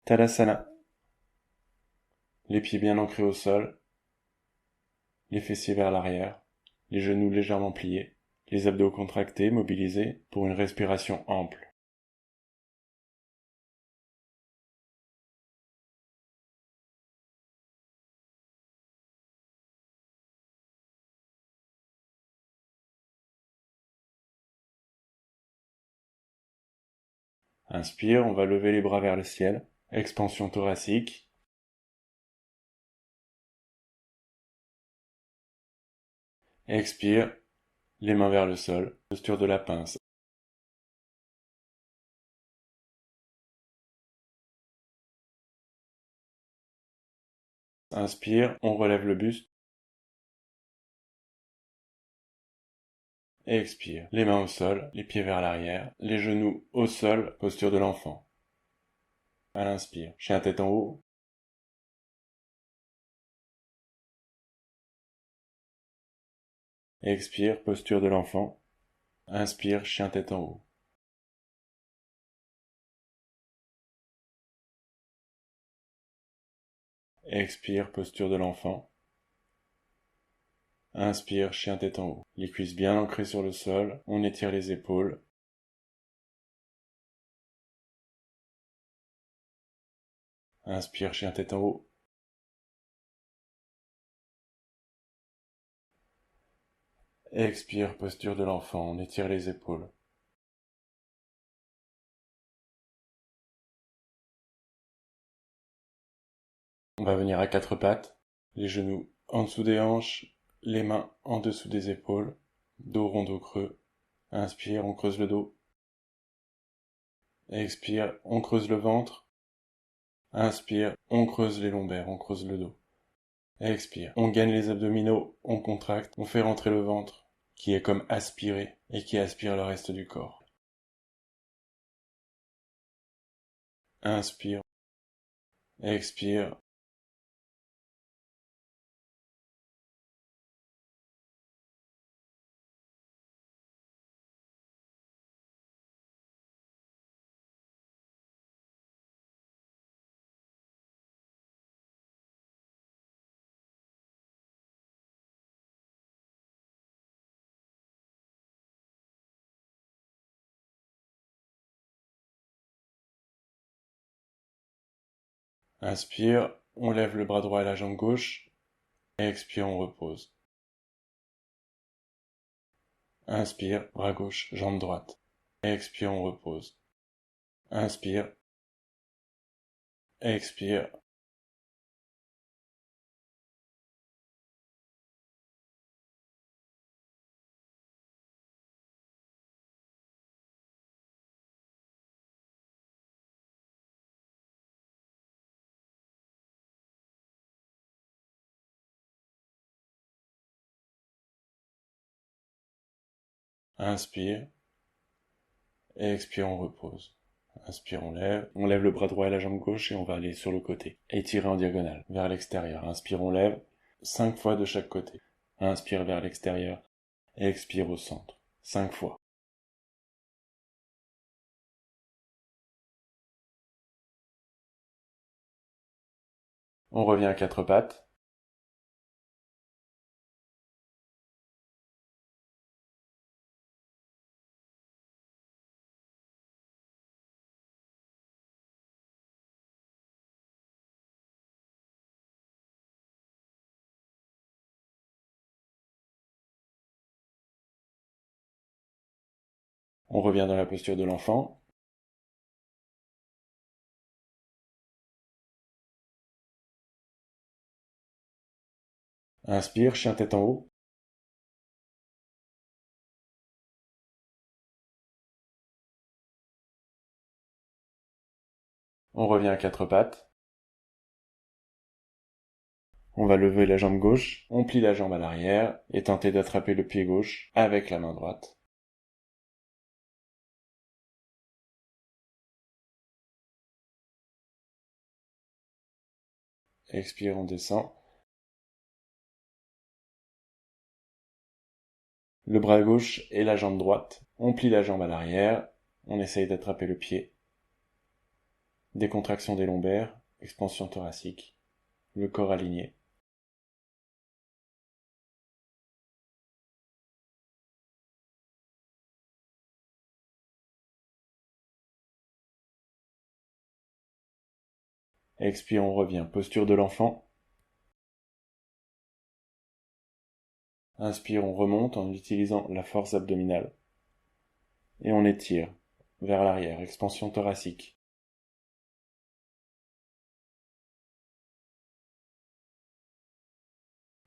Tadasana. Les pieds bien ancrés au sol, les fessiers vers l'arrière, les genoux légèrement pliés, les abdos contractés, mobilisés pour une respiration ample. Inspire, on va lever les bras vers le ciel, expansion thoracique. Expire, les mains vers le sol, posture de la pince. Inspire, on relève le buste. Expire, les mains au sol, les pieds vers l'arrière, les genoux au sol, posture de l'enfant. À l'inspire, chien tête en haut. Expire, posture de l'enfant. Inspire, chien tête en haut. Expire, posture de l'enfant. Inspire, chien tête en haut. Les cuisses bien ancrées sur le sol, on étire les épaules. Inspire, chien tête en haut. Expire, posture de l'enfant, on étire les épaules. On va venir à quatre pattes, les genoux en dessous des hanches, les mains en dessous des épaules, dos rond, dos creux. Inspire, on creuse le dos. Expire, on creuse le ventre. Inspire, on creuse les lombaires, on creuse le dos. Expire, on gagne les abdominaux, on contracte, on fait rentrer le ventre, qui est comme aspiré et qui aspire le reste du corps. Inspire, expire. Inspire, on lève le bras droit et la jambe gauche. Expire, on repose. Inspire, bras gauche, jambe droite. Expire, on repose. Inspire, expire. Inspire, expire, on repose. Inspire, on lève le bras droit et la jambe gauche et on va aller sur le côté. Étirer en diagonale, vers l'extérieur. Inspire, on lève, 5 fois de chaque côté. Inspire vers l'extérieur, expire au centre, 5 fois. On revient à quatre pattes. On revient dans la posture de l'enfant. Inspire, chien tête en haut. On revient à quatre pattes. On va lever la jambe gauche, on plie la jambe à l'arrière et tenter d'attraper le pied gauche avec la main droite. Expire, on descend. Le bras gauche et la jambe droite. On plie la jambe à l'arrière. On essaye d'attraper le pied. décontraction des lombaires, expansion thoracique, le corps aligné. Expire, on revient. Posture de l'enfant. Inspire, on remonte en utilisant la force abdominale. Et on étire vers l'arrière, expansion thoracique.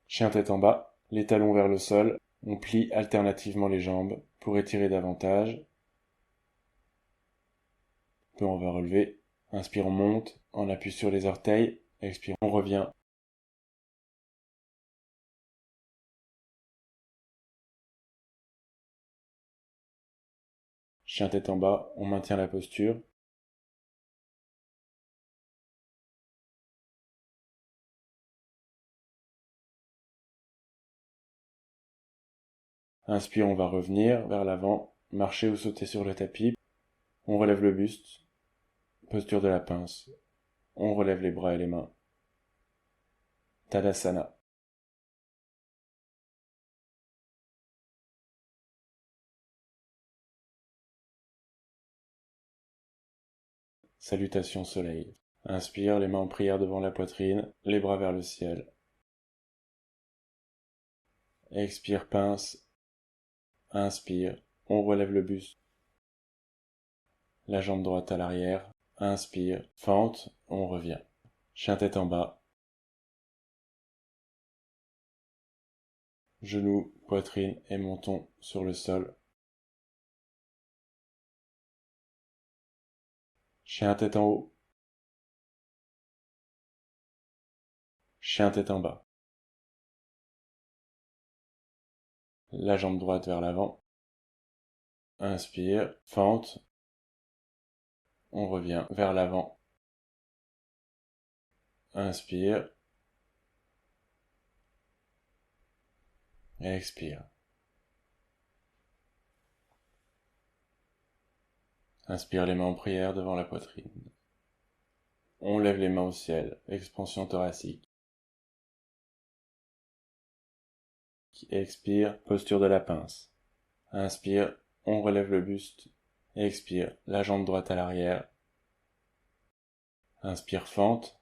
Chien tête en bas, les talons vers le sol, on plie alternativement les jambes pour étirer davantage. Puis on va relever. Inspire, on monte, on appuie sur les orteils. Expire, on revient. Chien tête en bas, on maintient la posture. Inspire, on va revenir vers l'avant, marcher ou sauter sur le tapis. On relève le buste, posture de la pince. On relève les bras et les mains. Tadasana. Salutation soleil. Inspire, les mains en prière devant la poitrine, les bras vers le ciel. Expire, pince. Inspire, on relève le buste. La jambe droite à l'arrière. Inspire, fente, on revient. Chien tête en bas. Genoux, poitrine et menton sur le sol. Chien tête en haut. Chien tête en bas. La jambe droite vers l'avant. Inspire, fente. On revient vers l'avant. Inspire. Et expire. Inspire, les mains en prière devant la poitrine. On lève les mains au ciel, expansion thoracique. Expire, posture de la pince. Inspire, on relève le buste. Expire, la jambe droite à l'arrière. Inspire, fente.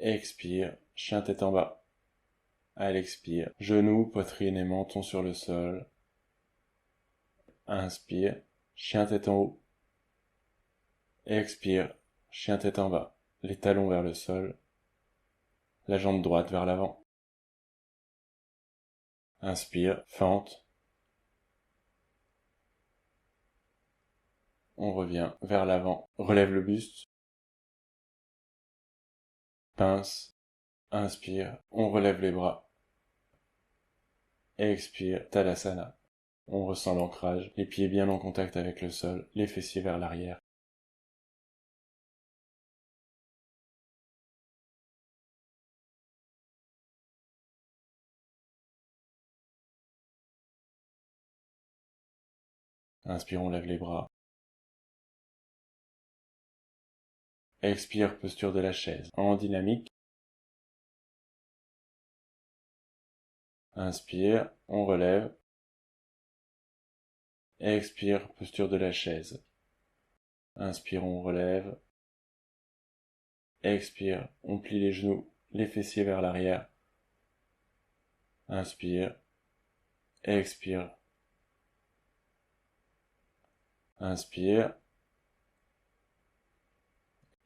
Expire, chien tête en bas. À l'expire, genoux, poitrine et menton sur le sol. Inspire, chien tête en haut. Expire, chien tête en bas, les talons vers le sol, la jambe droite vers l'avant. Inspire, fente. On revient vers l'avant, relève le buste. Pince, inspire, on relève les bras. Expire, Tadasana. On ressent l'ancrage, les pieds bien en contact avec le sol, les fessiers vers l'arrière. Inspire, on lève les bras. Expire, posture de la chaise, en dynamique. Inspire, on relève. Expire, posture de la chaise. Inspire, on relève. Expire, on plie les genoux, les fessiers vers l'arrière. Inspire. Expire. Inspire.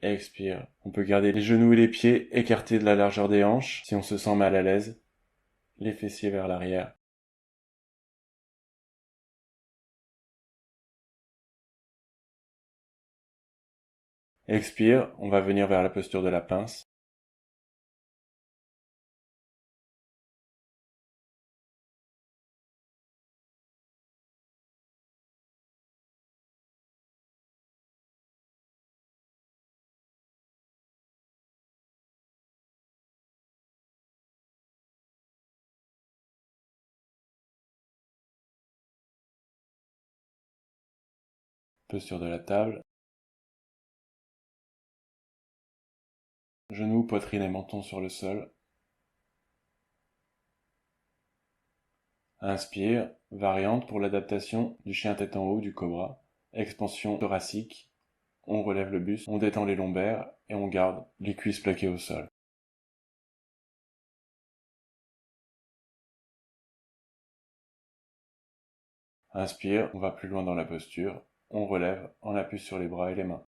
Expire. On peut garder les genoux et les pieds écartés de la largeur des hanches si on se sent mal à l'aise. Les fessiers vers l'arrière. Expire, on va venir vers la posture de la pince. Posture de la table. Genoux, poitrine et menton sur le sol. Inspire, variante pour l'adaptation du chien tête en haut du cobra. Expansion thoracique. On relève le buste, on détend les lombaires et on garde les cuisses plaquées au sol. Inspire, on va plus loin dans la posture. On relève, on appuie sur les bras et les mains.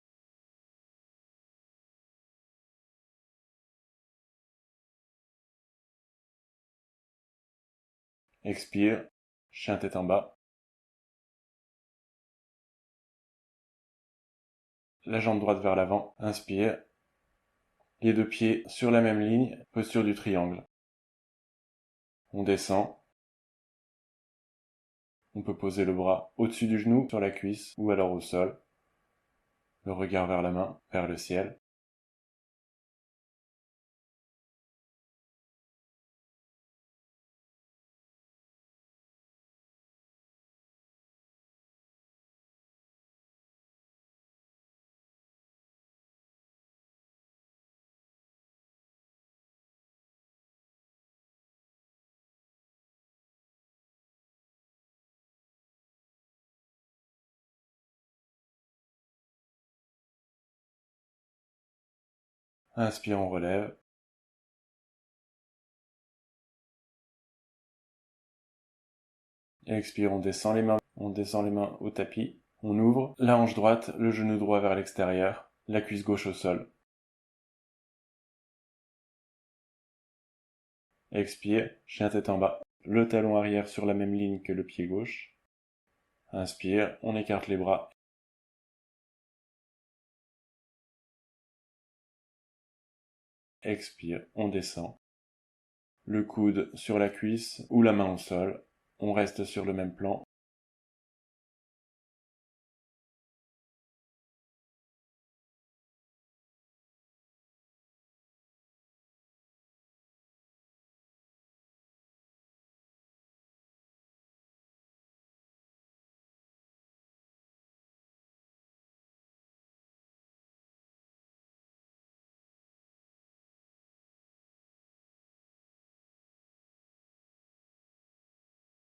Expire, chien tête en bas. La jambe droite vers l'avant. Inspire. Les deux pieds sur la même ligne, posture du triangle. On descend. On peut poser le bras au-dessus du genou, sur la cuisse ou alors au sol. Le regard vers la main, vers le ciel. Inspire, on relève. Expire, on descend les mains au tapis. On ouvre la hanche droite, le genou droit vers l'extérieur, la cuisse gauche au sol. Expire, chien tête en bas. Le talon arrière sur la même ligne que le pied gauche. Inspire, on écarte les bras. Expire, on descend. Le coude sur la cuisse ou la main au sol. On reste sur le même plan.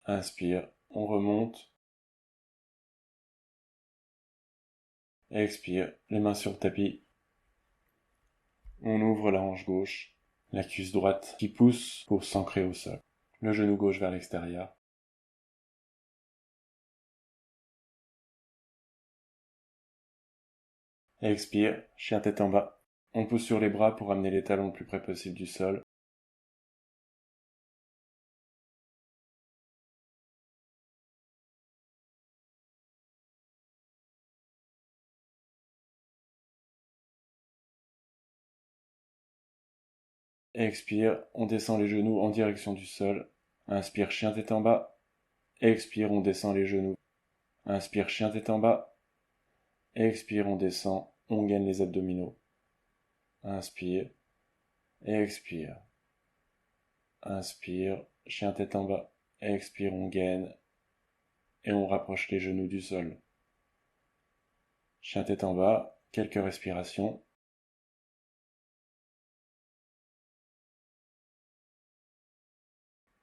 Inspire, on remonte. Expire, les mains sur le tapis. On ouvre la hanche gauche, la cuisse droite qui pousse pour s'ancrer au sol. Le genou gauche vers l'extérieur. Expire, chien tête en bas. On pousse sur les bras pour amener les talons le plus près possible du sol. Expire, on descend les genoux en direction du sol. Inspire, chien tête en bas. Expire, on descend les genoux. Inspire, chien tête en bas. Expire, on descend. On gaine les abdominaux. Inspire. Expire. Inspire, chien tête en bas. Expire, on gaine. Et on rapproche les genoux du sol. Chien tête en bas, quelques respirations.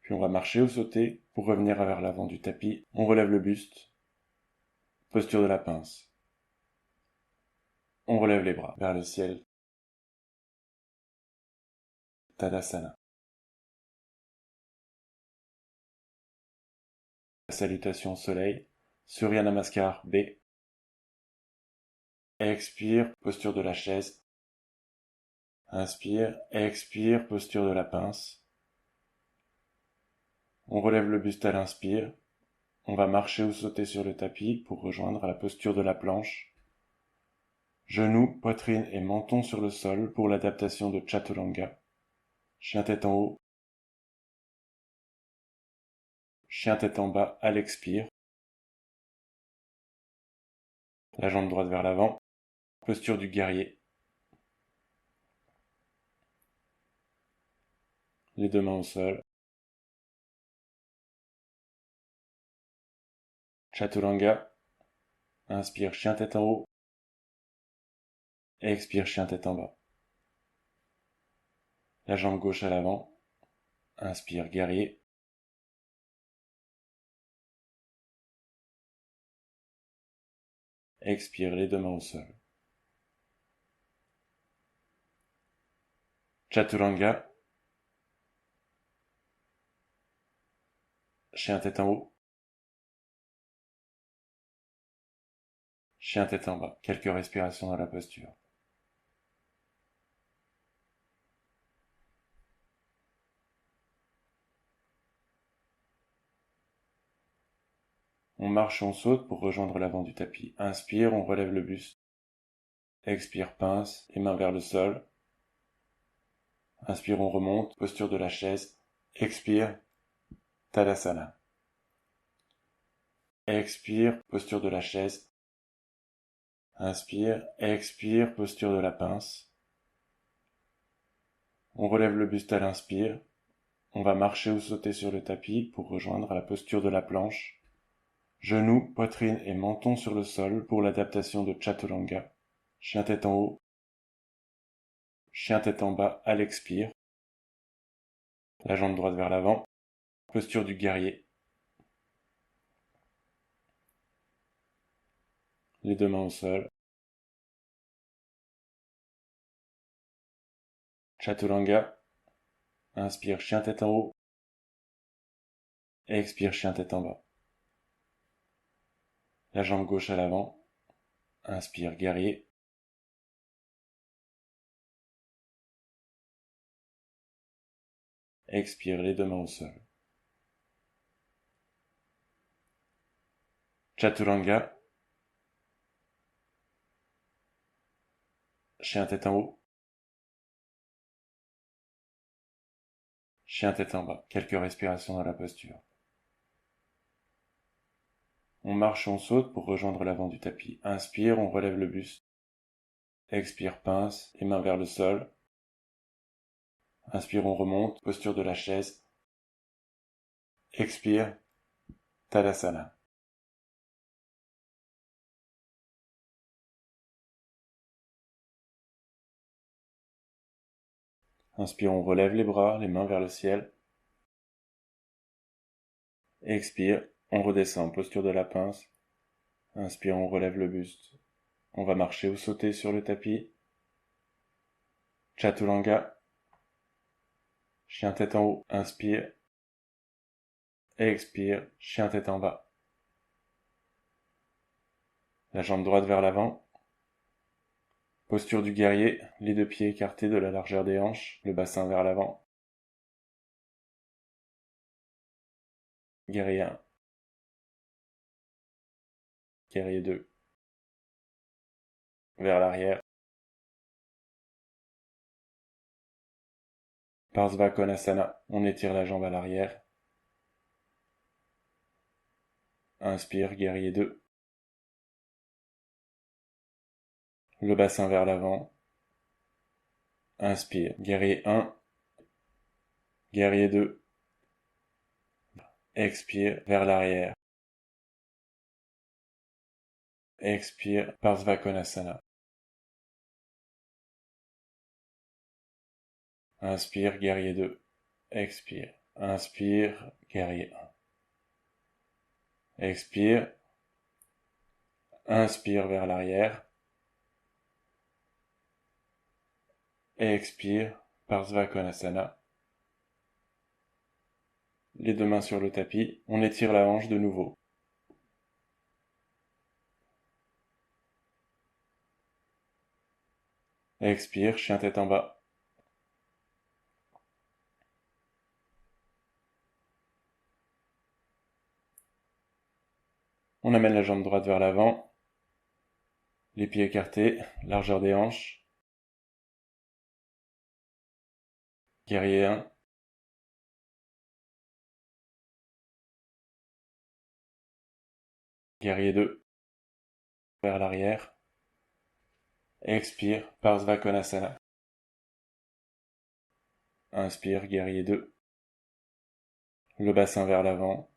Puis on va marcher ou sauter pour revenir vers l'avant du tapis. On relève le buste. Posture de la pince. On relève les bras vers le ciel. Tadasana. Salutation au soleil. Surya Namaskar B. Expire, posture de la chaise. Inspire, expire, posture de la pince. On relève le buste à l'inspire. On va marcher ou sauter sur le tapis pour rejoindre la posture de la planche. Genoux, poitrine et menton sur le sol pour l'adaptation de Chaturanga. Chien tête en haut. Chien tête en bas à l'expire. La jambe droite vers l'avant. Posture du guerrier. Les deux mains au sol. Chaturanga. Inspire, chien tête en haut. Expire, chien tête en bas. La jambe gauche à l'avant. Inspire, guerrier. Expire, les deux mains au sol. Chaturanga. Chien tête en haut. Chien tête en bas. Quelques respirations dans la posture. On marche, on saute pour rejoindre l'avant du tapis. Inspire, on relève le buste. Expire, pince, les mains vers le sol. Inspire, on remonte, posture de la chaise. Expire, Tadasana. Expire, posture de la chaise. Inspire, expire, posture de la pince. On relève le buste à l'inspire. On va marcher ou sauter sur le tapis pour rejoindre la posture de la planche. Genoux, poitrine et menton sur le sol pour l'adaptation de Chaturanga. Chien tête en haut. Chien tête en bas à l'expire. La jambe droite vers l'avant. Posture du guerrier. Les deux mains au sol. Chaturanga. Inspire, chien tête en haut. Expire, chien tête en bas. La jambe gauche à l'avant. Inspire, guerrier. Expire, les deux mains au sol. Chaturanga. Chien tête en haut. Chien tête en bas. Quelques respirations dans la posture. On marche, on saute pour rejoindre l'avant du tapis. Inspire, on relève le buste. Expire, pince, les mains vers le sol. Inspire, on remonte, posture de la chaise. Expire, Tadasana. Inspire, on relève les bras, les mains vers le ciel. Expire, on redescend, posture de la pince. Inspire, on relève le buste. On va marcher ou sauter sur le tapis. Chaturanga. Chien tête en haut. Inspire. Expire, chien tête en bas. La jambe droite vers l'avant. Posture du guerrier, les deux pieds écartés de la largeur des hanches, le bassin vers l'avant. Guerrier 1. Guerrier 2. Vers l'arrière. Parsva Konasana, on étire la jambe à l'arrière. Inspire, guerrier 2. Le bassin vers l'avant. Inspire, guerrier 1. Guerrier 2. Expire, vers l'arrière. Expire, Parsva Konasana. Inspire, guerrier 2. Expire. Inspire, guerrier 1. Expire. Inspire vers l'arrière. Expire, Parsva Konasana. Les deux mains sur le tapis, on étire la hanche de nouveau. Expire, chien tête en bas. On amène la jambe droite vers l'avant. Les pieds écartés, largeur des hanches. Guerrier 1. Guerrier 2. Vers l'arrière. Expire, Parsva Konasana. Inspire, guerrier 2. Le bassin vers l'avant.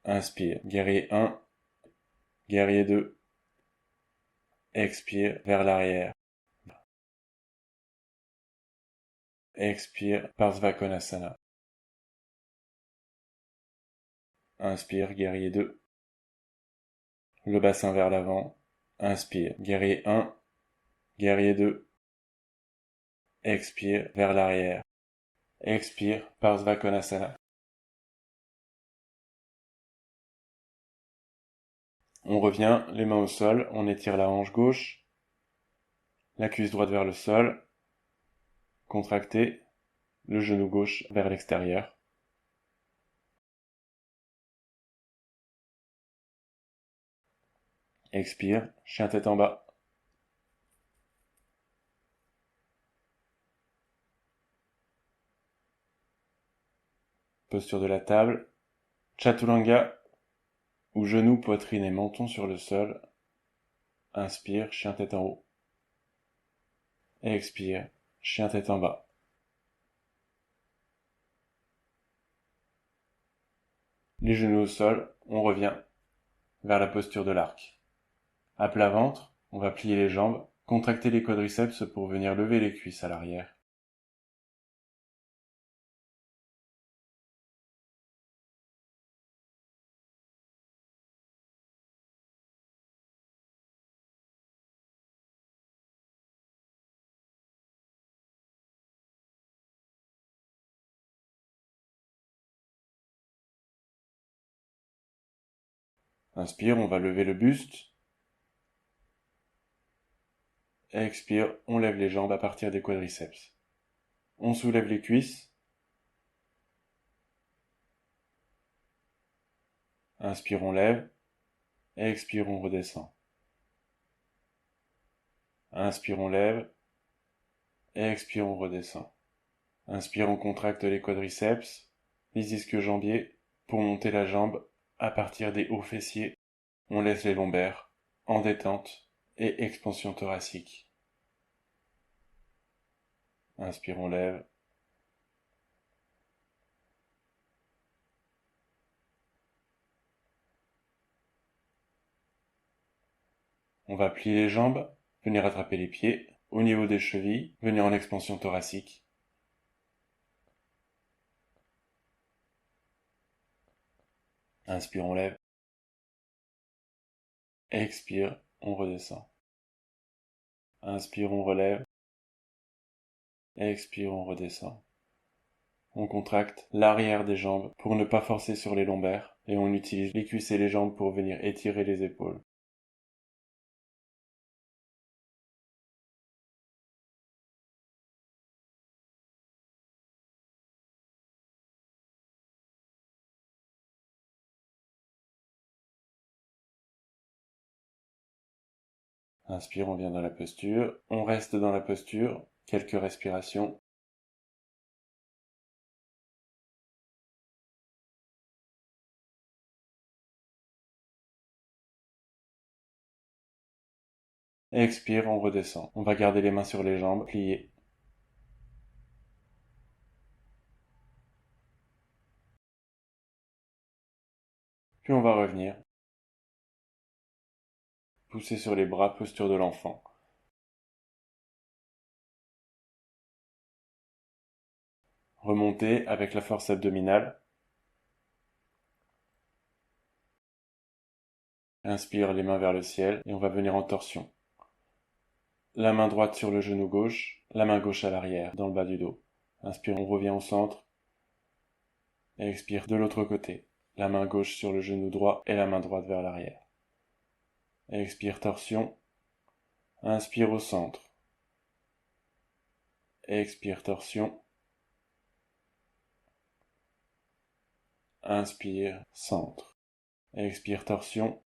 Inspire, guerrier 1. Guerrier 2. Expire vers l'arrière. Expire Parsvakonasana. Inspire, guerrier 2. Le bassin vers l'avant. Inspire, guerrier 1, guerrier 2. Expire vers l'arrière. Expire Parsvakonasana. On revient, les mains au sol, on étire la hanche gauche, la cuisse droite vers le sol, contracté, le genou gauche vers l'extérieur. Expire, chien tête en bas. Posture de la table, Chaturanga, ou genoux, poitrine et menton sur le sol. Inspire, chien tête en haut. Expire, chien tête en bas. Les genoux au sol, on revient vers la posture de l'arc. À plat ventre, on va plier les jambes, contracter les quadriceps pour venir lever les cuisses à l'arrière. Inspire, on va lever le buste. Expire, on lève les jambes à partir des quadriceps. On soulève les cuisses. Inspire, on lève. Expire, on redescend. Inspire, on lève. Expire, on redescend. Inspire, on contracte les quadriceps, les ischio-jambiers, pour monter la jambe à partir des hauts fessiers. On laisse les lombaires en détente et expansion thoracique. Inspire, on lève. On va plier les jambes, venir attraper les pieds, au niveau des chevilles, venir en expansion thoracique. Inspire, on lève. Expire, on redescend. Inspire, on relève. Expire, on redescend. On contracte l'arrière des jambes pour ne pas forcer sur les lombaires et on utilise les cuisses et les jambes pour venir étirer les épaules. Inspire, on vient dans la posture. On reste dans la posture. Quelques respirations. Expire, on redescend. On va garder les mains sur les jambes, pliées. Puis on va revenir. Pousser sur les bras, posture de l'enfant. Remonter avec la force abdominale. Inspire, les mains vers le ciel et on va venir en torsion. La main droite sur le genou gauche, la main gauche à l'arrière, dans le bas du dos. Inspire, on revient au centre. Et expire de l'autre côté. La main gauche sur le genou droit et la main droite vers l'arrière. Expire, torsion. Inspire au centre. Expire, torsion. Inspire, centre. Expire, torsion.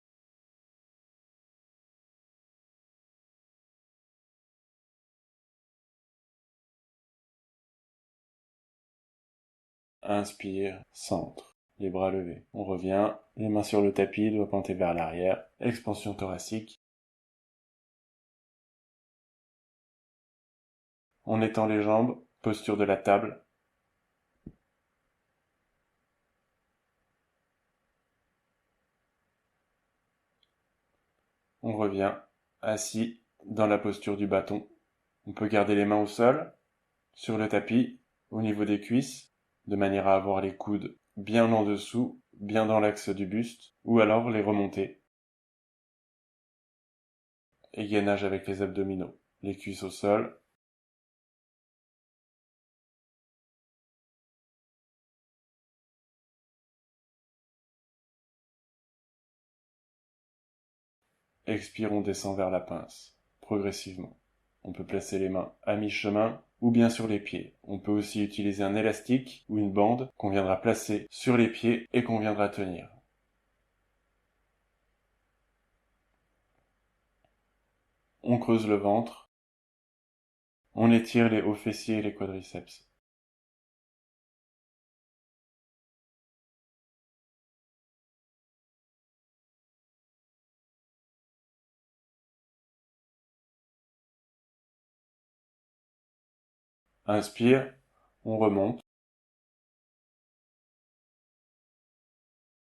Inspire, centre. Les bras levés. On revient. Les mains sur le tapis, doigts pointés vers l'arrière. Expansion thoracique. On étend les jambes. Posture de la table. On revient assis dans la posture du bâton. On peut garder les mains au sol, sur le tapis, au niveau des cuisses, de manière à avoir les coudes bien en dessous, bien dans l'axe du buste, ou alors les remonter. Et gainage avec les abdominaux, les cuisses au sol. Expire, on descend vers la pince, progressivement. On peut placer les mains à mi-chemin ou bien sur les pieds. On peut aussi utiliser un élastique ou une bande qu'on viendra placer sur les pieds et qu'on viendra tenir. On creuse le ventre. On étire les hauts fessiers et les quadriceps. Inspire, on remonte.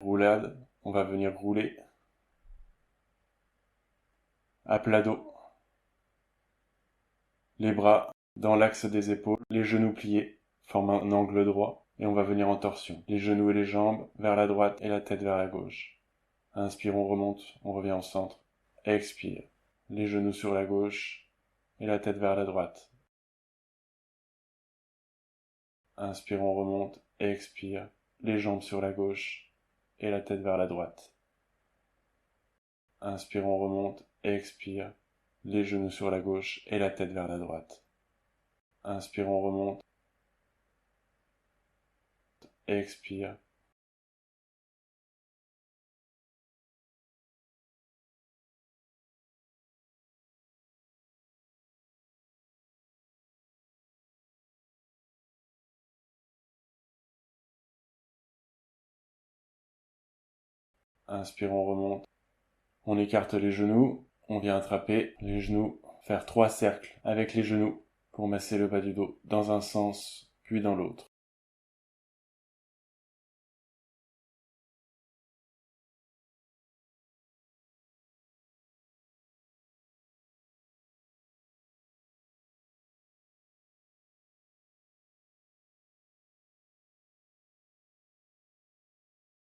Roulade, on va venir rouler à plat dos. Les bras dans l'axe des épaules, les genoux pliés, forment un angle droit et on va venir en torsion. Les genoux et les jambes vers la droite et la tête vers la gauche. Inspire, on remonte, on revient au centre. Expire, les genoux sur la gauche et la tête vers la droite. Inspire, on remonte, expire, les jambes sur la gauche et la tête vers la droite. Inspire, on remonte, expire, les genoux sur la gauche et la tête vers la droite. Inspire, on remonte, expire. Inspire, on remonte. On écarte les genoux, on vient attraper les genoux, faire 3 cercles avec les genoux pour masser le bas du dos dans un sens puis dans l'autre.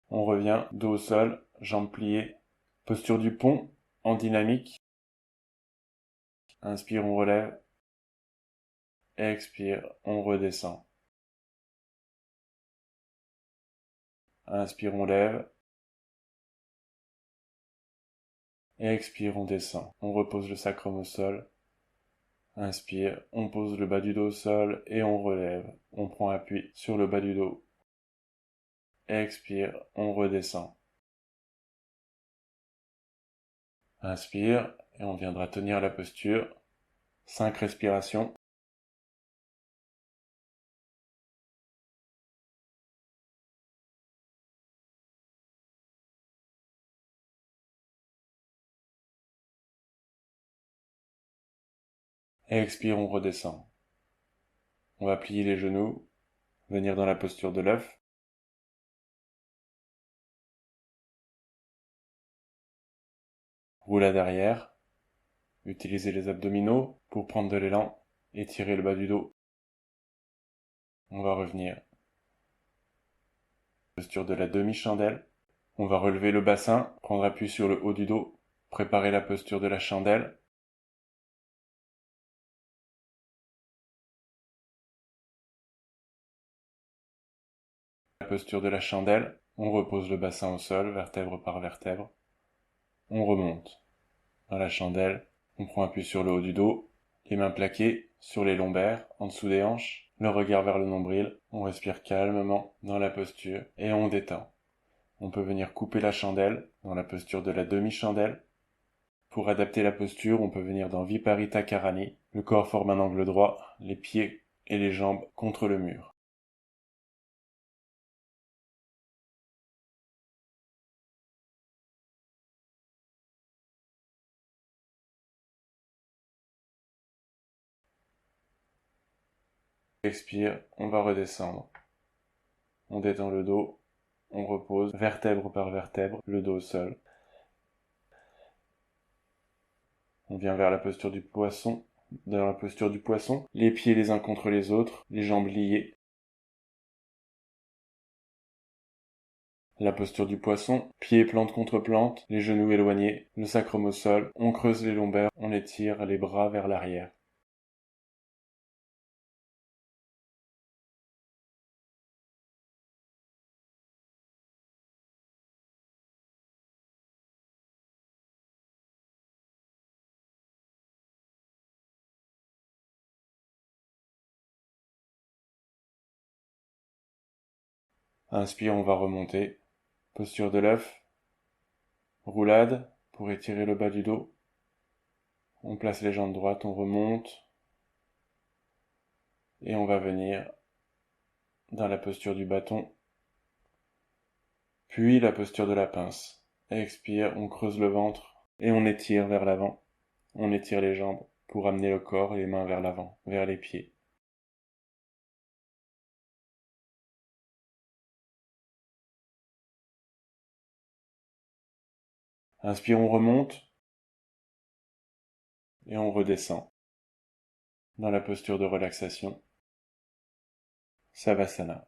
On revient, dos au sol, jambes pliées, posture du pont en dynamique. Inspire, on relève. Expire, on redescend. Inspire, on lève. Expire, on descend. On repose le sacrum au sol. Inspire, on pose le bas du dos au sol et on relève. On prend appui sur le bas du dos. Expire, on redescend. Inspire, et on viendra tenir la posture. 5 respirations. Expire, on redescend. On va plier les genoux, venir dans la posture de l'œuf. Roulade arrière. Utilisez les abdominaux pour prendre de l'élan. Étirez le bas du dos. On va revenir. Posture de la demi-chandelle. On va relever le bassin, prendre appui sur le haut du dos, préparer la posture de la chandelle. La posture de la chandelle, on repose le bassin au sol, vertèbre par vertèbre. On remonte. Dans la chandelle, on prend appui sur le haut du dos, les mains plaquées sur les lombaires, en dessous des hanches, le regard vers le nombril. On respire calmement dans la posture et on détend. On peut venir couper la chandelle dans la posture de la demi-chandelle. Pour adapter la posture, on peut venir dans Viparita Karani. Le corps forme un angle droit, les pieds et les jambes contre le mur. Expire, on va redescendre. On détend le dos, on repose vertèbre par vertèbre, le dos au sol. On vient vers la posture du poisson. Dans la posture du poisson, les pieds les uns contre les autres, les jambes liées. La posture du poisson, pieds plante contre plante, les genoux éloignés, le sacrum au sol, on creuse les lombaires, on étire les bras vers l'arrière. Inspire, on va remonter. Posture de l'œuf. Roulade pour étirer le bas du dos. On place les jambes droites, on remonte. Et on va venir dans la posture du bâton. Puis la posture de la pince. Expire, on creuse le ventre et on étire vers l'avant. On étire les jambes pour amener le corps et les mains vers l'avant, vers les pieds. Inspire, on remonte et on redescend dans la posture de relaxation. Savasana.